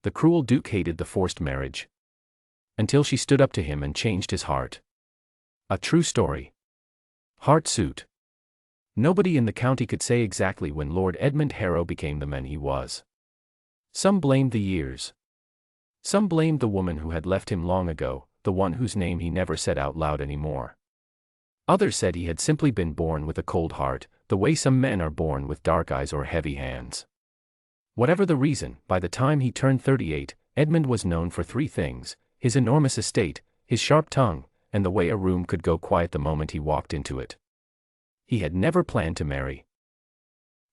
The cruel Duke hated the forced marriage. Until she stood up to him and changed his heart. A true story. Heart suit. Nobody in the county could say exactly when Lord Edmund Harrow became the man he was. Some blamed the years. Some blamed the woman who had left him long ago, the one whose name he never said out loud anymore. Others said he had simply been born with a cold heart, the way some men are born with dark eyes or heavy hands. Whatever the reason, by the time he turned 38, Edmund was known for three things: his enormous estate, his sharp tongue, and the way a room could go quiet the moment he walked into it. He had never planned to marry.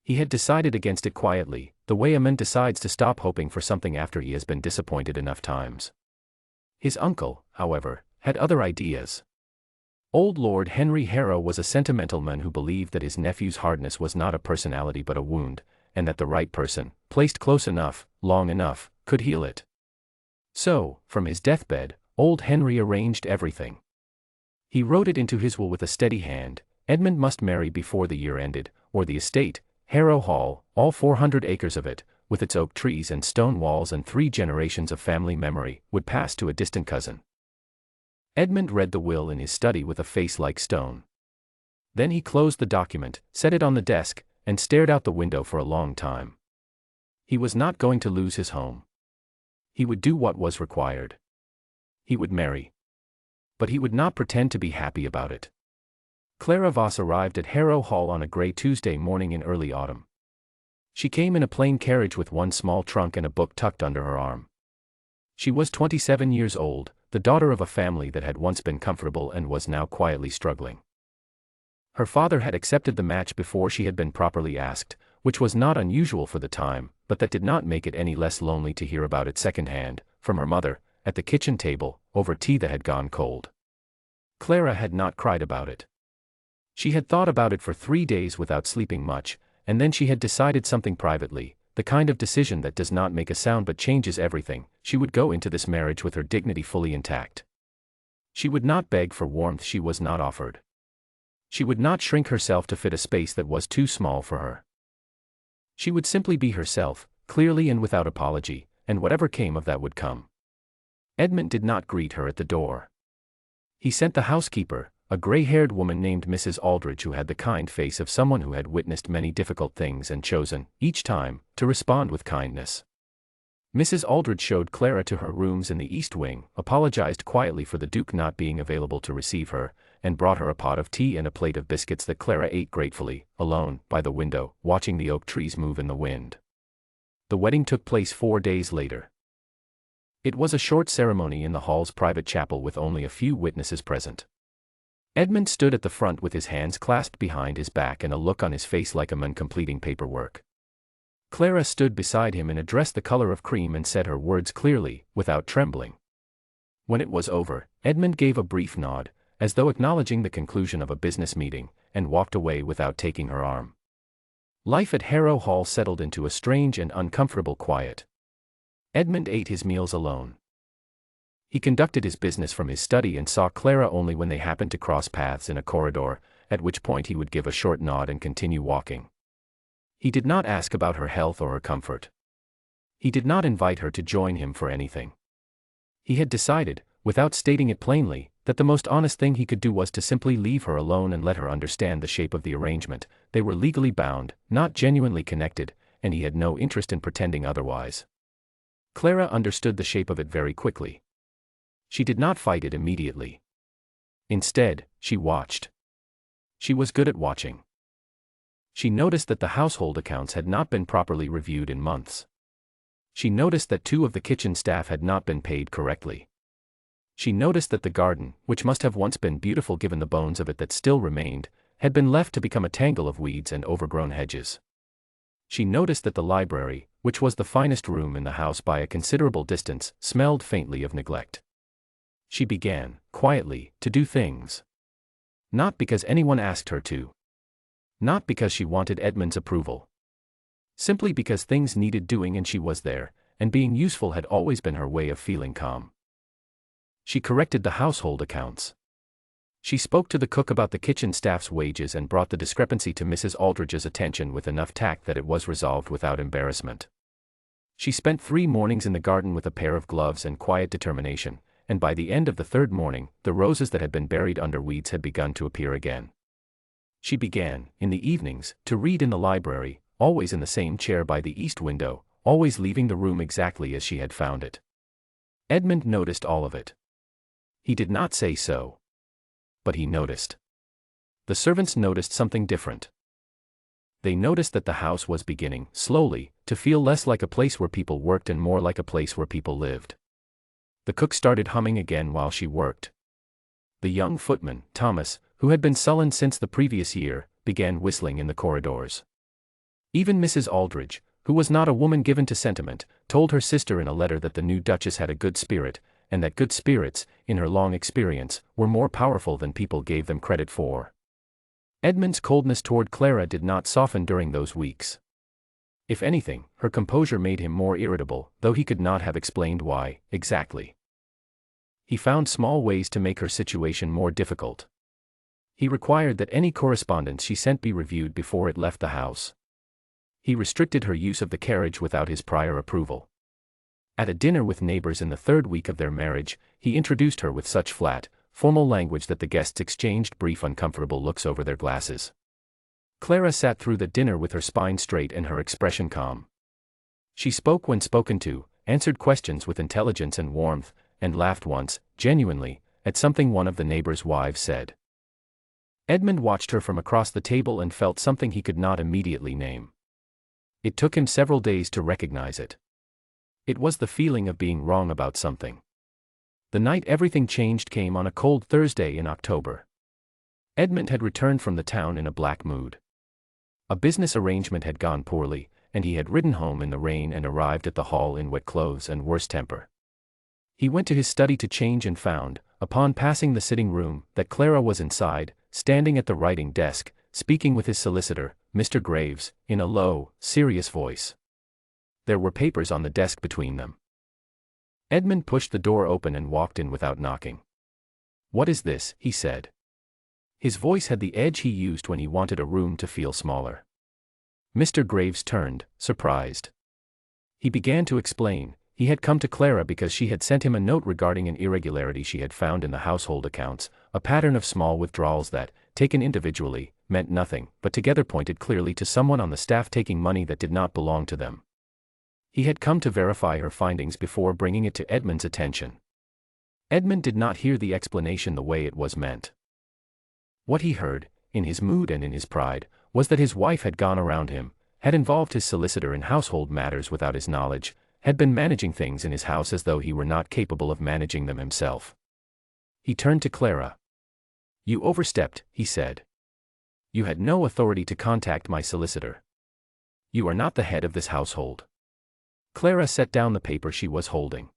He had decided against it quietly, the way a man decides to stop hoping for something after he has been disappointed enough times. His uncle, however, had other ideas. Old Lord Henry Harrow was a sentimental man who believed that his nephew's hardness was not a personality but a wound, and that the right person, placed close enough, long enough, could heal it. So, from his deathbed, old Henry arranged everything. He wrote it into his will with a steady hand: Edmund must marry before the year ended, or the estate, Harrow Hall, all 400 acres of it, with its oak trees and stone walls and 3 generations of family memory, would pass to a distant cousin. Edmund read the will in his study with a face like stone. Then he closed the document, set it on the desk, and stared out the window for a long time. He was not going to lose his home. He would do what was required. He would marry. But he would not pretend to be happy about it. Clara Voss arrived at Harrow Hall on a grey Tuesday morning in early autumn. She came in a plain carriage with one small trunk and a book tucked under her arm. She was 27 years old, the daughter of a family that had once been comfortable and was now quietly struggling. Her father had accepted the match before she had been properly asked, which was not unusual for the time, but that did not make it any less lonely to hear about it secondhand, from her mother, at the kitchen table, over tea that had gone cold. Clara had not cried about it. She had thought about it for 3 days without sleeping much, and then she had decided something privately, the kind of decision that does not make a sound but changes everything. She would go into this marriage with her dignity fully intact. She would not beg for warmth she was not offered. She would not shrink herself to fit a space that was too small for her. She would simply be herself, clearly and without apology, and whatever came of that would come. Edmund did not greet her at the door. He sent the housekeeper, a gray-haired woman named Mrs. Aldridge, who had the kind face of someone who had witnessed many difficult things and chosen, each time, to respond with kindness. Mrs. Aldridge showed Clara to her rooms in the East Wing, apologized quietly for the Duke not being available to receive her, and brought her a pot of tea and a plate of biscuits that Clara ate gratefully, alone, by the window, watching the oak trees move in the wind. The wedding took place 4 days later. It was a short ceremony in the hall's private chapel with only a few witnesses present. Edmund stood at the front with his hands clasped behind his back and a look on his face like a man completing paperwork. Clara stood beside him in a dress the color of cream and said her words clearly, without trembling. When it was over, Edmund gave a brief nod, as though acknowledging the conclusion of a business meeting, and walked away without taking her arm. Life at Harrow Hall settled into a strange and uncomfortable quiet. Edmund ate his meals alone. He conducted his business from his study and saw Clara only when they happened to cross paths in a corridor, at which point he would give a short nod and continue walking. He did not ask about her health or her comfort. He did not invite her to join him for anything. He had decided, without stating it plainly, that the most honest thing he could do was to simply leave her alone and let her understand the shape of the arrangement. They were legally bound, not genuinely connected, and he had no interest in pretending otherwise. Clara understood the shape of it very quickly. She did not fight it immediately. Instead, she watched. She was good at watching. She noticed that the household accounts had not been properly reviewed in months. She noticed that 2 of the kitchen staff had not been paid correctly. She noticed that the garden, which must have once been beautiful given the bones of it that still remained, had been left to become a tangle of weeds and overgrown hedges. She noticed that the library, which was the finest room in the house by a considerable distance, smelled faintly of neglect. She began, quietly, to do things. Not because anyone asked her to. Not because she wanted Edmund's approval. Simply because things needed doing and she was there, and being useful had always been her way of feeling calm. She corrected the household accounts. She spoke to the cook about the kitchen staff's wages and brought the discrepancy to Mrs. Aldridge's attention with enough tact that it was resolved without embarrassment. She spent 3 mornings in the garden with a pair of gloves and quiet determination, and by the end of the third morning, the roses that had been buried under weeds had begun to appear again. She began, in the evenings, to read in the library, always in the same chair by the east window, always leaving the room exactly as she had found it. Edmund noticed all of it. He did not say so. But he noticed. The servants noticed something different. They noticed that the house was beginning, slowly, to feel less like a place where people worked and more like a place where people lived. The cook started humming again while she worked. The young footman, Thomas, who had been sullen since the previous year, began whistling in the corridors. Even Mrs. Aldridge, who was not a woman given to sentiment, told her sister in a letter that the new Duchess had a good spirit, and that good spirits, in her long experience, were more powerful than people gave them credit for. Edmund's coldness toward Clara did not soften during those weeks. If anything, her composure made him more irritable, though he could not have explained why, exactly. He found small ways to make her situation more difficult. He required that any correspondence she sent be reviewed before it left the house. He restricted her use of the carriage without his prior approval. At a dinner with neighbors in the third week of their marriage, he introduced her with such flat, formal language that the guests exchanged brief uncomfortable looks over their glasses. Clara sat through the dinner with her spine straight and her expression calm. She spoke when spoken to, answered questions with intelligence and warmth, and laughed once, genuinely, at something one of the neighbors' wives said. Edmund watched her from across the table and felt something he could not immediately name. It took him several days to recognize it. It was the feeling of being wrong about something. The night everything changed came on a cold Thursday in October. Edmund had returned from the town in a black mood. A business arrangement had gone poorly, and he had ridden home in the rain and arrived at the hall in wet clothes and worse temper. He went to his study to change and found, upon passing the sitting room, that Clara was inside, standing at the writing desk, speaking with his solicitor, Mr. Graves, in a low, serious voice. There were papers on the desk between them. Edmund pushed the door open and walked in without knocking. "What is this?" he said. His voice had the edge he used when he wanted a room to feel smaller. Mr. Graves turned, surprised. He began to explain. He had come to Clara because she had sent him a note regarding an irregularity she had found in the household accounts, a pattern of small withdrawals that, taken individually, meant nothing, but together pointed clearly to someone on the staff taking money that did not belong to them. He had come to verify her findings before bringing it to Edmund's attention. Edmund did not hear the explanation the way it was meant. What he heard, in his mood and in his pride, was that his wife had gone around him, had involved his solicitor in household matters without his knowledge, had been managing things in his house as though he were not capable of managing them himself. He turned to Clara. "You overstepped," he said. "You had no authority to contact my solicitor. You are not the head of this household." Clara set down the paper she was holding.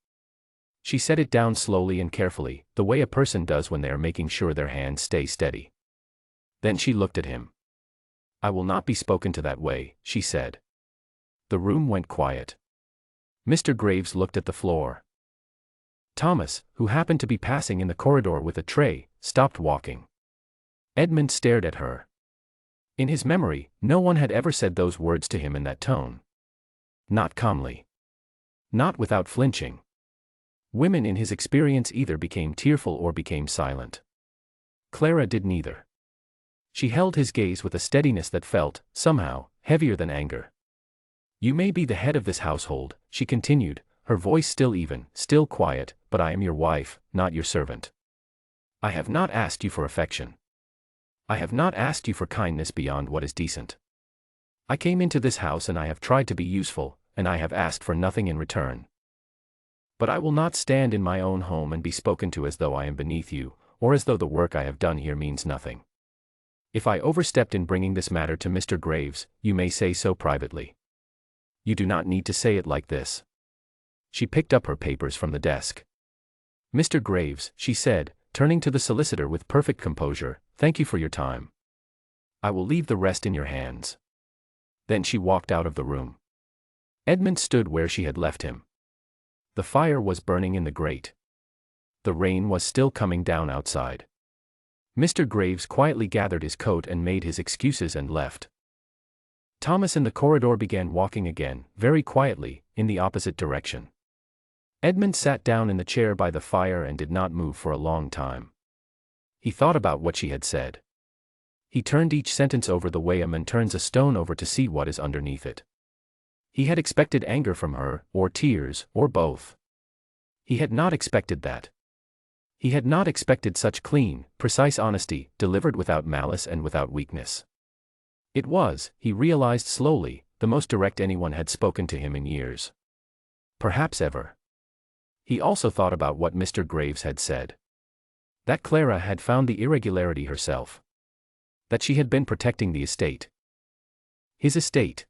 She set it down slowly and carefully, the way a person does when they are making sure their hands stay steady. Then she looked at him. "I will not be spoken to that way," she said. The room went quiet. Mr. Graves looked at the floor. Thomas, who happened to be passing in the corridor with a tray, stopped walking. Edmund stared at her. In his memory, no one had ever said those words to him in that tone. Not calmly. Not without flinching. Women in his experience either became tearful or became silent. Clara did neither. She held his gaze with a steadiness that felt, somehow, heavier than anger. "You may be the head of this household," she continued, her voice still even, still quiet, "but I am your wife, not your servant. I have not asked you for affection. I have not asked you for kindness beyond what is decent. I came into this house and I have tried to be useful, and I have asked for nothing in return. But I will not stand in my own home and be spoken to as though I am beneath you, or as though the work I have done here means nothing. If I overstepped in bringing this matter to Mr. Graves, you may say so privately. You do not need to say it like this." She picked up her papers from the desk. "Mr. Graves," she said, turning to the solicitor with perfect composure, "thank you for your time. I will leave the rest in your hands." Then she walked out of the room. Edmund stood where she had left him. The fire was burning in the grate. The rain was still coming down outside. Mr. Graves quietly gathered his coat and made his excuses and left. Thomas in the corridor began walking again, very quietly, in the opposite direction. Edmund sat down in the chair by the fire and did not move for a long time. He thought about what she had said. He turned each sentence over the way a man turns a stone over to see what is underneath it. He had expected anger from her, or tears, or both. He had not expected that. He had not expected such clean, precise honesty, delivered without malice and without weakness. It was, he realized slowly, the most direct anyone had spoken to him in years. Perhaps ever. He also thought about what Mr. Graves had said. That Clara had found the irregularity herself. That she had been protecting the estate. His estate.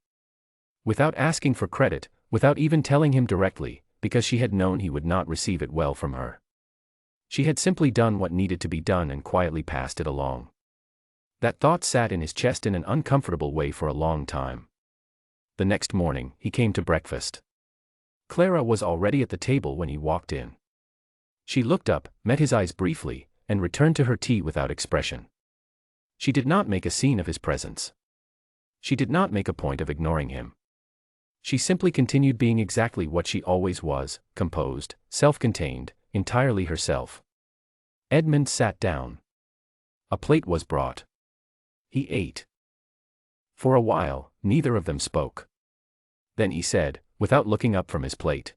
Without asking for credit, without even telling him directly, because she had known he would not receive it well from her. She had simply done what needed to be done and quietly passed it along. That thought sat in his chest in an uncomfortable way for a long time. The next morning, he came to breakfast. Clara was already at the table when he walked in. She looked up, met his eyes briefly, and returned to her tea without expression. She did not make a scene of his presence. She did not make a point of ignoring him. She simply continued being exactly what she always was, composed, self-contained, entirely herself. Edmund sat down. A plate was brought. He ate. For a while, neither of them spoke. Then he said, without looking up from his plate.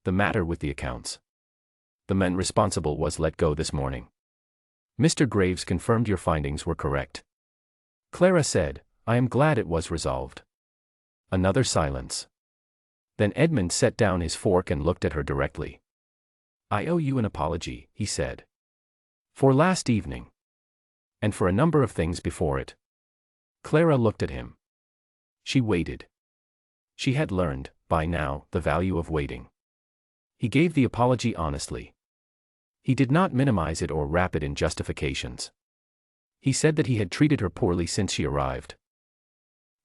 The matter with the accounts. The man responsible was let go this morning. Mr. Graves confirmed your findings were correct. Clara said, I am glad it was resolved. Another silence. Then Edmund set down his fork and looked at her directly. I owe you an apology, he said. For last evening. And for a number of things before it. Clara looked at him. She waited. She had learned, by now, the value of waiting. He gave the apology honestly. He did not minimize it or wrap it in justifications. He said that he had treated her poorly since she arrived.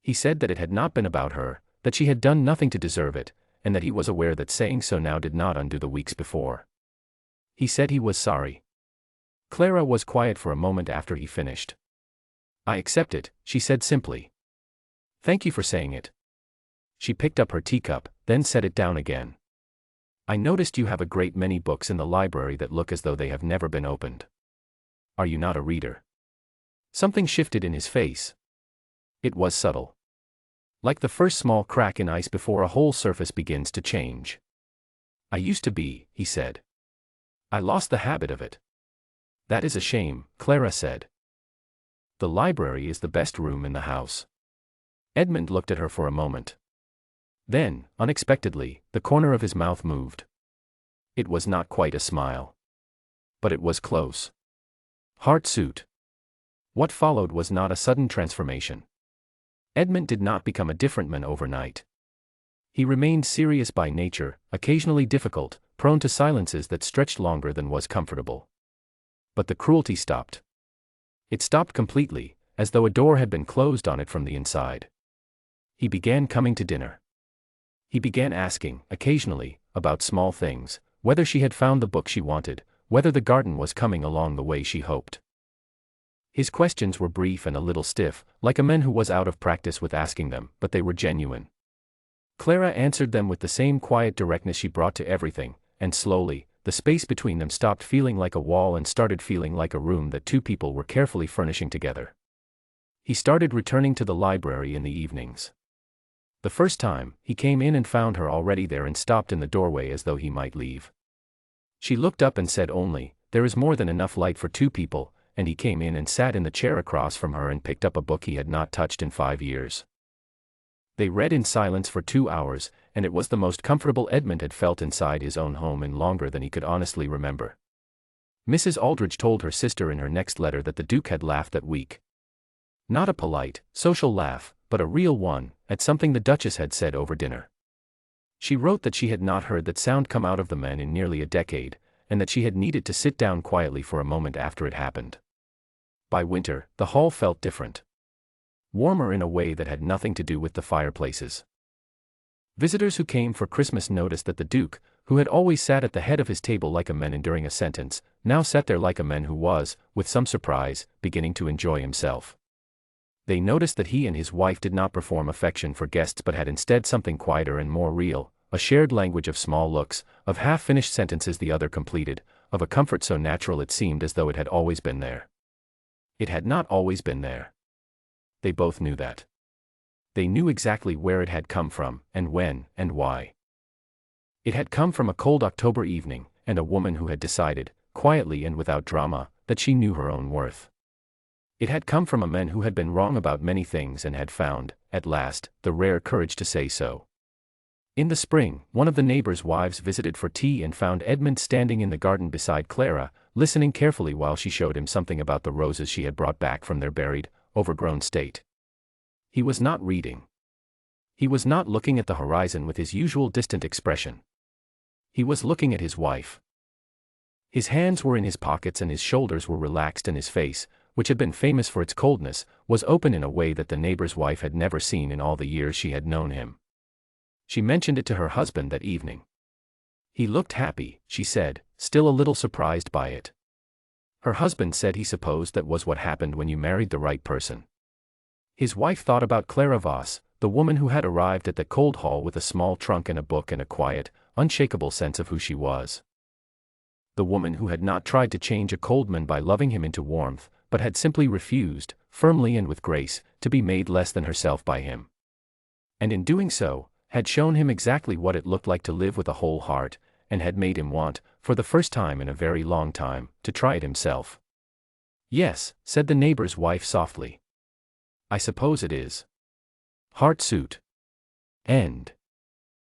He said that it had not been about her, that she had done nothing to deserve it, and that he was aware that saying so now did not undo the weeks before. He said he was sorry. Clara was quiet for a moment after he finished. I accept it, she said simply. Thank you for saying it. She picked up her teacup, then set it down again. I noticed you have a great many books in the library that look as though they have never been opened. Are you not a reader? Something shifted in his face. It was subtle. Like the first small crack in ice before a whole surface begins to change. I used to be, he said. I lost the habit of it. That is a shame, Clara said. The library is the best room in the house. Edmund looked at her for a moment. Then, unexpectedly, the corner of his mouth moved. It was not quite a smile. But it was close. Heart suit. What followed was not a sudden transformation. Edmund did not become a different man overnight. He remained serious by nature, occasionally difficult, prone to silences that stretched longer than was comfortable. But the cruelty stopped. It stopped completely, as though a door had been closed on it from the inside. He began coming to dinner. He began asking, occasionally, about small things, whether she had found the book she wanted, whether the garden was coming along the way she hoped. His questions were brief and a little stiff, like a man who was out of practice with asking them, but they were genuine. Clara answered them with the same quiet directness she brought to everything, and slowly, the space between them stopped feeling like a wall and started feeling like a room that two people were carefully furnishing together. He started returning to the library in the evenings. The first time, he came in and found her already there and stopped in the doorway as though he might leave. She looked up and said only, there is more than enough light for two people, and he came in and sat in the chair across from her and picked up a book he had not touched in 5 years. They read in silence for 2 hours, and it was the most comfortable Edmund had felt inside his own home in longer than he could honestly remember. Mrs. Aldridge told her sister in her next letter that the Duke had laughed that week. Not a polite, social laugh, but a real one, at something the Duchess had said over dinner. She wrote that she had not heard that sound come out of the man in nearly a decade, and that she had needed to sit down quietly for a moment after it happened. By winter, the hall felt different. Warmer in a way that had nothing to do with the fireplaces. Visitors who came for Christmas noticed that the Duke, who had always sat at the head of his table like a man enduring a sentence, now sat there like a man who was, with some surprise, beginning to enjoy himself. They noticed that he and his wife did not perform affection for guests but had instead something quieter and more real, a shared language of small looks, of half-finished sentences the other completed, of a comfort so natural it seemed as though it had always been there. It had not always been there. They both knew that. They knew exactly where it had come from, and when, and why. It had come from a cold October evening, and a woman who had decided, quietly and without drama, that she knew her own worth. It had come from a man who had been wrong about many things and had found, at last, the rare courage to say so. In the spring, one of the neighbors' wives visited for tea and found Edmund standing in the garden beside Clara, listening carefully while she showed him something about the roses she had brought back from their buried, overgrown state. He was not reading. He was not looking at the horizon with his usual distant expression. He was looking at his wife. His hands were in his pockets and his shoulders were relaxed, and his face, which had been famous for its coldness, was open in a way that the neighbor's wife had never seen in all the years she had known him. She mentioned it to her husband that evening. He looked happy, she said, still a little surprised by it. Her husband said he supposed that was what happened when you married the right person. His wife thought about Clara Voss, the woman who had arrived at the cold hall with a small trunk and a book and a quiet, unshakable sense of who she was. The woman who had not tried to change a cold man by loving him into warmth, but had simply refused, firmly and with grace, to be made less than herself by him. And in doing so, had shown him exactly what it looked like to live with a whole heart, and had made him want, for the first time in a very long time, to try it himself. "Yes," said the neighbor's wife softly. "I suppose it is. Heart suit. End."